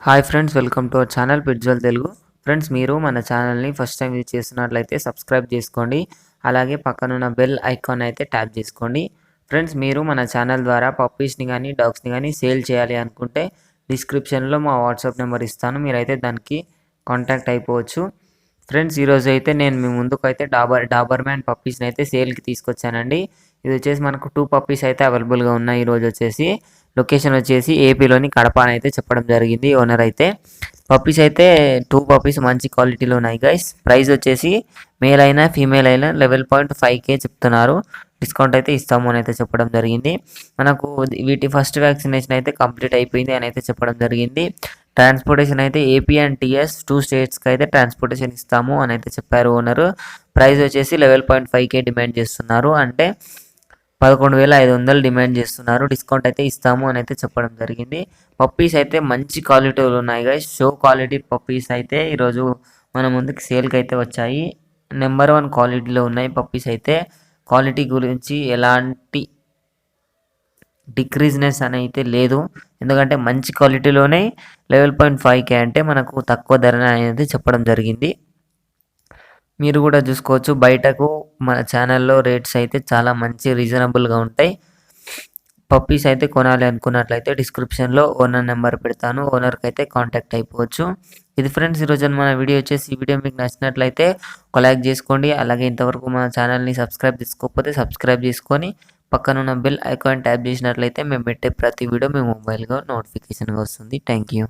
Hi friends, welcome to our channel పిట్జల్ Telugu. Friends, మీరు మన ఛానల్ని ఫస్ట్ టైం విజిట్ చేస్తున్నట్లయితే సబ్స్క్రైబ్ చేసుకోండి. అలాగే పక్కనున్న బెల్ ఐకాన్ అయితే ట్యాప్ చేసుకోండి. ఫ్రెండ్స్, మీరు మన ఛానల్ ద్వారా పప్పీస్ని కానీ డాగ్స్ని కానీ సేల్ చేయాలి అనుకుంటే డిస్క్రిప్షన్లో మా వాట్సాప్ నెంబర్ ఇస్తాను, మీరైతే దానికి కాంటాక్ట్ అయిపోవచ్చు. ఫ్రెండ్స్, ఈరోజు అయితే నేను మీ ముందుకు అయితే డాబర్ మ్యాన్ పప్పీస్ని అయితే సేల్కి తీసుకొచ్చానండి. ఇది వచ్చేసి మనకు 2 పప్పీస్ అయితే అవైలబుల్గా ఉన్నాయి. ఈరోజు వచ్చేసి లొకేషన్ వచ్చేసి ఏపీలోని కడప అని అయితే చెప్పడం జరిగింది ఓనర్ అయితే. పప్పీస్ అయితే 2 పప్పీస్ మంచి క్వాలిటీలో ఉన్నాయి గైస్. ప్రైస్ వచ్చేసి మేల్ అయినా ఫీమేల్ అయినా 11.5K చెప్తున్నారు. డిస్కౌంట్ అయితే ఇస్తాము అని అయితే చెప్పడం జరిగింది. మనకు వీటి ఫస్ట్ వ్యాక్సినేషన్ అయితే కంప్లీట్ అయిపోయింది అని అయితే చెప్పడం జరిగింది. ట్రాన్స్పోర్టేషన్ అయితే ఏపీ అండ్ టీఎస్ 2 స్టేట్స్కి అయితే ట్రాన్స్పోర్టేషన్ ఇస్తాము అని అయితే చెప్పారు ఓనరు. ప్రైస్ వచ్చేసి 11.5K డిమాండ్ చేస్తున్నారు, అంటే 11,500 డిమాండ్ చేస్తున్నారు. డిస్కౌంట్ అయితే ఇస్తాము అని అయితే చెప్పడం జరిగింది. పప్పీస్ అయితే మంచి క్వాలిటీలు ఉన్నాయి గైస్. షో క్వాలిటీ పప్పీస్ అయితే ఈరోజు మన ముందుకు సేల్కి అయితే వచ్చాయి. నెంబర్ 1 క్వాలిటీలో ఉన్నాయి పప్పీస్ అయితే. క్వాలిటీ గురించి ఎలాంటి డిక్రీజ్నెస్ అని అయితే లేదు, ఎందుకంటే మంచి క్వాలిటీలోనే 11.5K అంటే మనకు తక్కువ ధర అనేది చెప్పడం జరిగింది. మీరు కూడా చూసుకోవచ్చు, బయటకు మన ఛానల్లో రేట్స్ అయితే చాలా మంచి రీజనబుల్గా ఉంటాయి. పప్పీస్ అయితే కొనాలి అనుకున్నట్లయితే డిస్క్రిప్షన్లో ఓనర్ నెంబర్ పెడతాను, ఓనర్కి అయితే కాంటాక్ట్ అయిపోవచ్చు. ఇది ఫ్రెండ్స్ ఈరోజు మన వీడియో వచ్చేసి. ఈ వీడియో మీకు నచ్చినట్లయితే ఒక లైక్ చేసుకోండి. అలాగే ఇంతవరకు మన ఛానల్ని సబ్స్క్రైబ్ చేసుకోకపోతే సబ్స్క్రైబ్ చేసుకొని పక్కనున్న బెల్ ఐకాన్ ట్యాప్ చేసినట్లయితే మేము పెట్టే ప్రతి వీడియో మీ మొబైల్గా నోటిఫికేషన్గా వస్తుంది. Thank you.